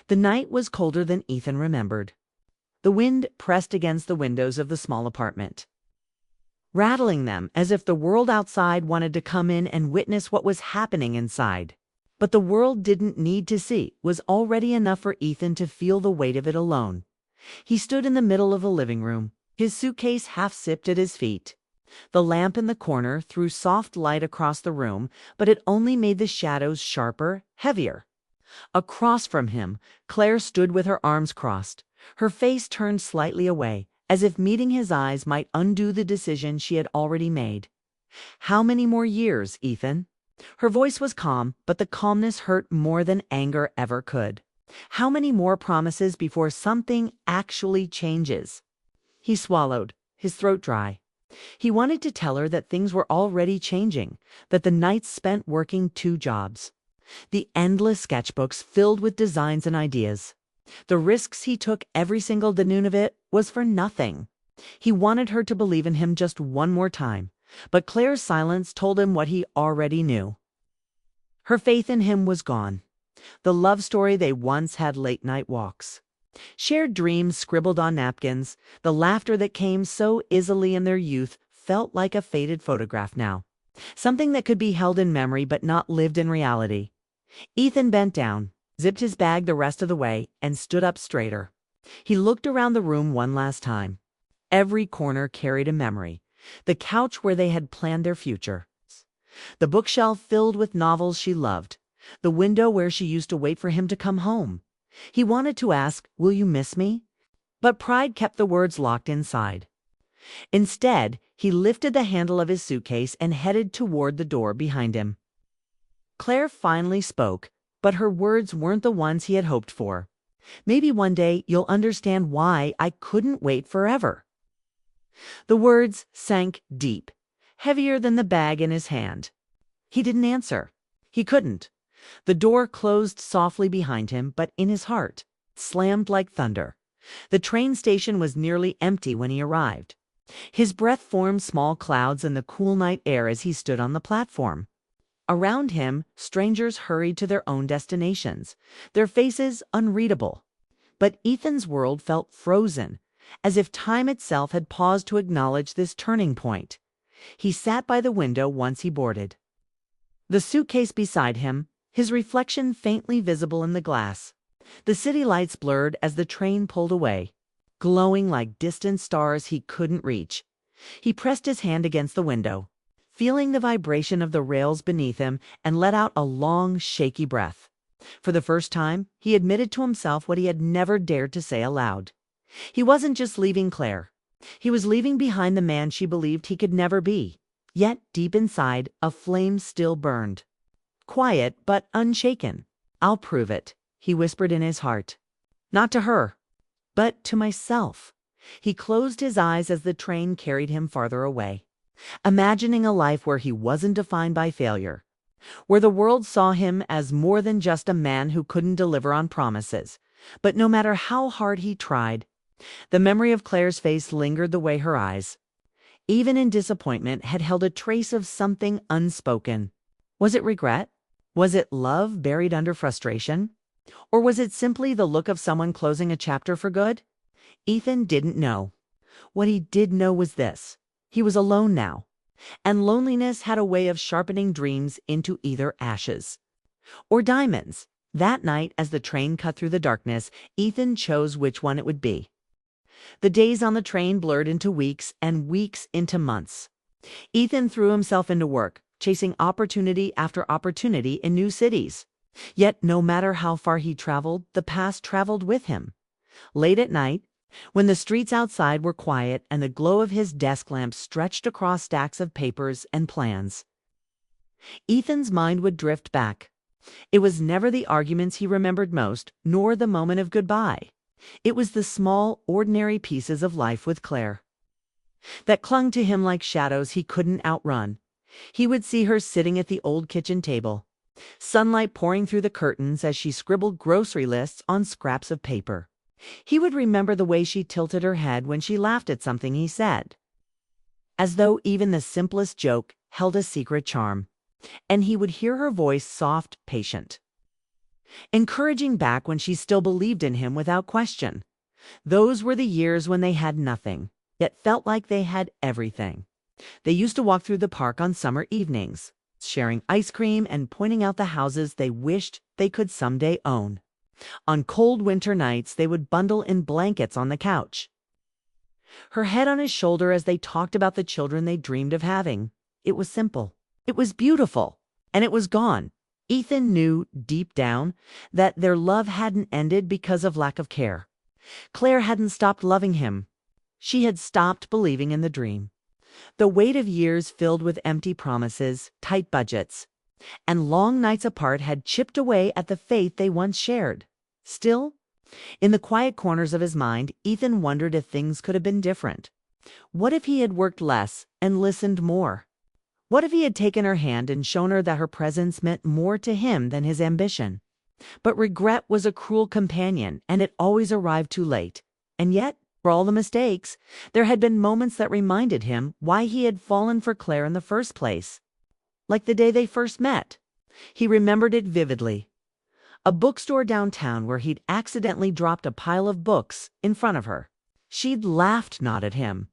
The night was colder than Ethan remembered. The wind pressed against the windows of the small apartment, rattling them as if the world outside wanted to come in and witness what was happening inside. But the world didn't need to see, was already enough for Ethan to feel the weight of it alone. He stood in the middle of the living room, his suitcase half sipped at his feet. The lamp in the corner threw soft light across the room, but it only made the shadows sharper, heavier. Across from him, Claire stood with her arms crossed, her face turned slightly away, as if meeting his eyes might undo the decision she had already made. "How many more years, Ethan?" Her voice was calm, but the calmness hurt more than anger ever could. "How many more promises before something actually changes?" He swallowed, his throat dry. He wanted to tell her that things were already changing, that the nights spent working 2 jobs, the endless sketchbooks filled with designs and ideas, the risks he took every single noon of it was for nothing. He wanted her to believe in him just one more time, but Claire's silence told him what he already knew. Her faith in him was gone. The love story they once had, late-night walks, shared dreams scribbled on napkins, the laughter that came so easily in their youth felt like a faded photograph now, something that could be held in memory but not lived in reality. Ethan bent down, zipped his bag the rest of the way, and stood up straighter. He looked around the room one last time. Every corner carried a memory. The couch where they had planned their future, the bookshelf filled with novels she loved, the window where she used to wait for him to come home. He wanted to ask, "Will you miss me?" But pride kept the words locked inside. Instead, he lifted the handle of his suitcase and headed toward the door behind him. Claire finally spoke, but her words weren't the ones he had hoped for. "Maybe one day you'll understand why I couldn't wait forever." The words sank deep, heavier than the bag in his hand. He didn't answer. He couldn't. The door closed softly behind him, but in his heart, it slammed like thunder. The train station was nearly empty when he arrived. His breath formed small clouds in the cool night air as he stood on the platform. Around him, strangers hurried to their own destinations, their faces unreadable. But Ethan's world felt frozen, as if time itself had paused to acknowledge this turning point. He sat by the window once he boarded, the suitcase beside him, his reflection faintly visible in the glass. The city lights blurred as the train pulled away, glowing like distant stars he couldn't reach. He pressed his hand against the window, feeling the vibration of the rails beneath him, and let out a long, shaky breath. For the first time, he admitted to himself what he had never dared to say aloud. He wasn't just leaving Claire. He was leaving behind the man she believed he could never be. Yet, deep inside, a flame still burned. Quiet, but unshaken. "I'll prove it," he whispered in his heart. Not to her, but to myself. He closed his eyes as the train carried him farther away, imagining a life where he wasn't defined by failure, where the world saw him as more than just a man who couldn't deliver on promises. But no matter how hard he tried, the memory of Claire's face lingered the way her eyes, even in disappointment, had held a trace of something unspoken. Was it regret? Was it love buried under frustration? Or was it simply the look of someone closing a chapter for good? Ethan didn't know. What he did know was this: he was alone now, and loneliness had a way of sharpening dreams into either ashes or diamonds. That night, as the train cut through the darkness, Ethan chose which one it would be. The days on the train blurred into weeks, and weeks into months. Ethan threw himself into work, chasing opportunity after opportunity in new cities. Yet no matter how far he traveled, the past traveled with him. Late at night, when the streets outside were quiet and the glow of his desk lamp stretched across stacks of papers and plans, Ethan's mind would drift back. It was never the arguments he remembered most, nor the moment of goodbye. It was the small, ordinary pieces of life with Claire that clung to him like shadows he couldn't outrun. He would see her sitting at the old kitchen table, sunlight pouring through the curtains as she scribbled grocery lists on scraps of paper. He would remember the way she tilted her head when she laughed at something he said, as though even the simplest joke held a secret charm. And he would hear her voice, soft, patient. encouraging back when she still believed in him without question. Those were the years when they had nothing, yet felt like they had everything. They used to walk through the park on summer evenings, sharing ice cream and pointing out the houses they wished they could someday own. On cold winter nights, they would bundle in blankets on the couch, her head on his shoulder as they talked about the children they dreamed of having. It was simple. It was beautiful. And it was gone. Ethan knew, deep down, that their love hadn't ended because of lack of care. Claire hadn't stopped loving him. She had stopped believing in the dream. The weight of years filled with empty promises, tight budgets, and long nights apart had chipped away at the faith they once shared. Still, in the quiet corners of his mind, Ethan wondered if things could have been different. What if he had worked less and listened more? What if he had taken her hand and shown her that her presence meant more to him than his ambition? But regret was a cruel companion, and it always arrived too late. And yet, for all the mistakes, there had been moments that reminded him why he had fallen for Claire in the first place. Like the day they first met. He remembered it vividly. A bookstore downtown where he'd accidentally dropped a pile of books in front of her. She'd laughed not at him,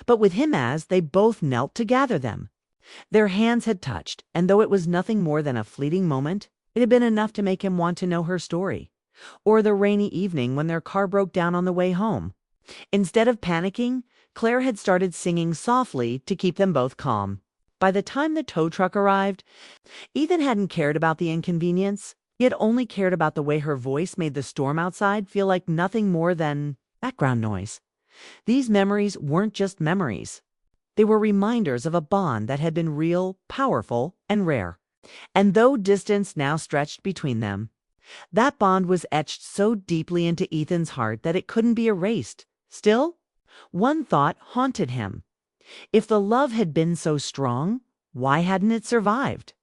but with him as they both knelt to gather them. Their hands had touched, and though it was nothing more than a fleeting moment, it had been enough to make him want to know her story. Or the rainy evening when their car broke down on the way home. Instead of panicking, Claire had started singing softly to keep them both calm. By the time the tow truck arrived, Ethan hadn't cared about the inconvenience. He had only cared about the way her voice made the storm outside feel like nothing more than background noise. These memories weren't just memories. They were reminders of a bond that had been real, powerful, and rare. And though distance now stretched between them, that bond was etched so deeply into Ethan's heart that it couldn't be erased. Still, one thought haunted him. If the love had been so strong, why hadn't it survived?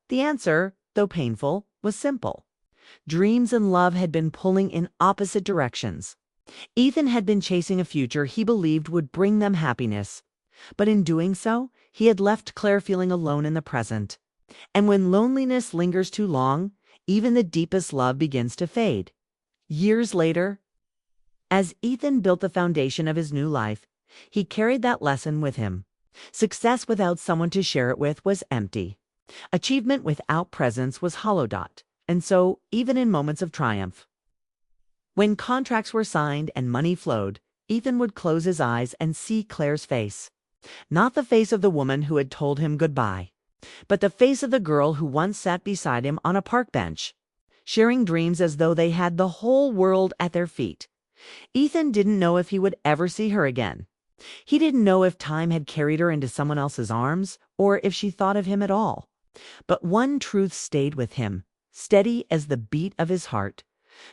The answer, though painful, was simple. Dreams and love had been pulling in opposite directions. Ethan had been chasing a future he believed would bring them happiness. But in doing so, he had left Claire feeling alone in the present. And when loneliness lingers too long, even the deepest love begins to fade. Years later, as Ethan built the foundation of his new life, he carried that lesson with him. Success without someone to share it with was empty. Achievement without presence was hollow. And so, even in moments of triumph, when contracts were signed and money flowed, Ethan would close his eyes and see Claire's face. Not the face of the woman who had told him goodbye, but the face of the girl who once sat beside him on a park bench, sharing dreams as though they had the whole world at their feet. Ethan didn't know if he would ever see her again. He didn't know if time had carried her into someone else's arms, or if she thought of him at all. But one truth stayed with him, steady as the beat of his heart.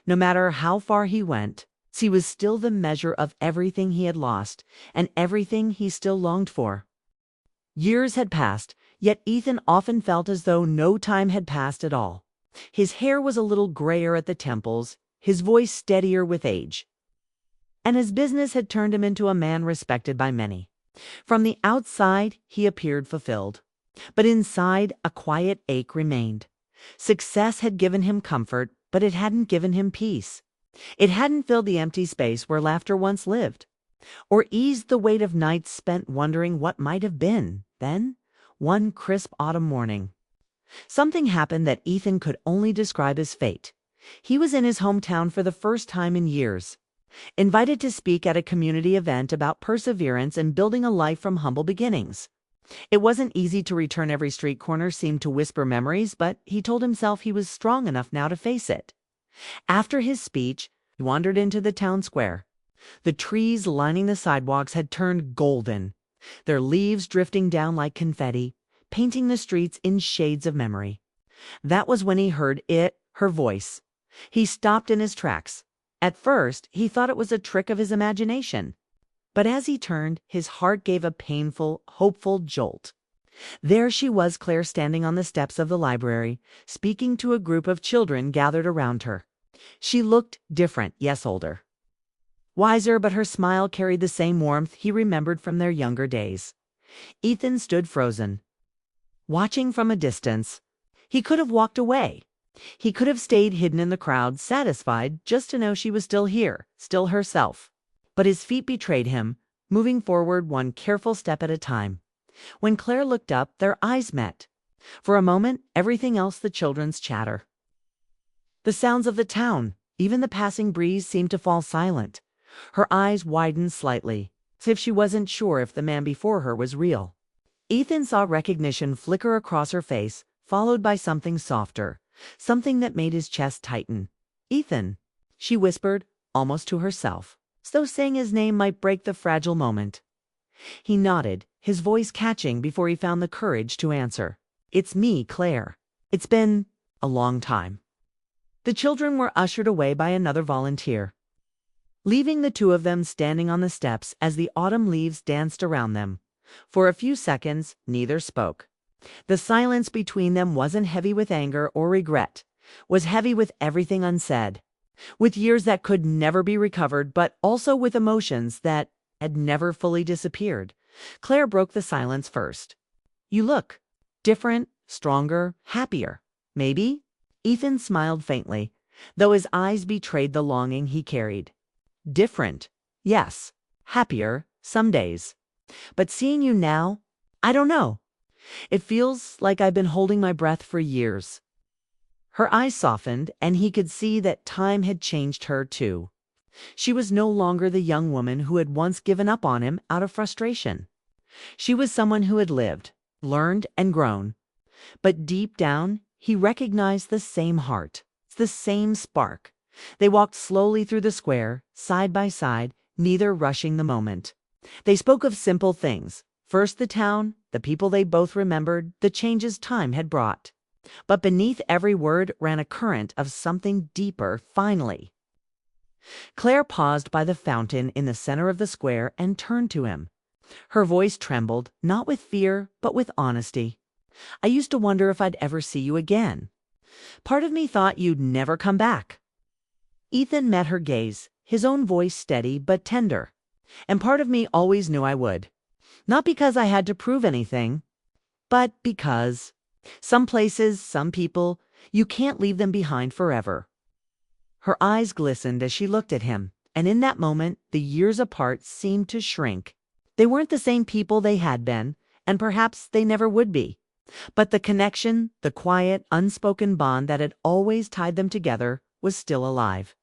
No matter how far he went, she was still the measure of everything he had lost and everything he still longed for. Years had passed, yet Ethan often felt as though no time had passed at all. His hair was a little grayer at the temples, his voice steadier with age. And his business had turned him into a man respected by many. From the outside, he appeared fulfilled. But inside, a quiet ache remained. Success had given him comfort, but it hadn't given him peace. It hadn't filled the empty space where laughter once lived, or eased the weight of nights spent wondering what might have been. Then, one crisp autumn morning, something happened that Ethan could only describe as fate. He was in his hometown for the first time in years, invited to speak at a community event about perseverance and building a life from humble beginnings. It wasn't easy to return. Every street corner seemed to whisper memories, but he told himself he was strong enough now to face it. After his speech, he wandered into the town square. The trees lining the sidewalks had turned golden, their leaves drifting down like confetti, painting the streets in shades of memory. That was when he heard her voice. He stopped in his tracks. At first, he thought it was a trick of his imagination. But as he turned, his heart gave a painful, hopeful jolt. There she was, Claire, standing on the steps of the library, speaking to a group of children gathered around her. She looked different, yes, older. Wiser, but her smile carried the same warmth he remembered from their younger days. Ethan stood frozen, watching from a distance. He could have walked away, He could have stayed hidden in the crowd, satisfied just to know she was still here, still herself. But his feet betrayed him, moving forward one careful step at a time. When Claire looked up, their eyes met. For a moment, everything else the children's chatter. The sounds of the town, even the passing breeze, seemed to fall silent. Her eyes widened slightly, as if she wasn't sure if the man before her was real. Ethan saw recognition flicker across her face, followed by something softer, something that made his chest tighten. "Ethan," she whispered, almost to herself, as though saying his name might break the fragile moment. He nodded, his voice catching before he found the courage to answer. "It's me, Claire. It's been a long time." The children were ushered away by another volunteer, leaving the two of them standing on the steps as the autumn leaves danced around them. For a few seconds, neither spoke. The silence between them wasn't heavy with anger or regret, was heavy with everything unsaid, with years that could never be recovered, but also with emotions that had never fully disappeared. Claire broke the silence first. "You look different, stronger, happier. Maybe?" Ethan smiled faintly, though his eyes betrayed the longing he carried. "Different, yes. Happier, some days. But seeing you now, I don't know. It feels like I've been holding my breath for years." Her eyes softened, and he could see that time had changed her too. She was no longer the young woman who had once given up on him out of frustration. She was someone who had lived, learned, and grown. But deep down, he recognized the same heart, the same spark. They walked slowly through the square, side by side, neither rushing the moment. They spoke of simple things. First the town, the people they both remembered, the changes time had brought. But beneath every word ran a current of something deeper. Finally, Claire paused by the fountain in the center of the square and turned to him. Her voice trembled, not with fear, but with honesty. "I used to wonder if I'd ever see you again. Part of me thought you'd never come back." Ethan met her gaze, his own voice steady but tender. "And part of me always knew I would. Not because I had to prove anything, but because some places, some people, you can't leave them behind forever." Her eyes glistened as she looked at him, and in that moment, the years apart seemed to shrink. They weren't the same people they had been, and perhaps they never would be. But the connection, the quiet, unspoken bond that had always tied them together, was still alive.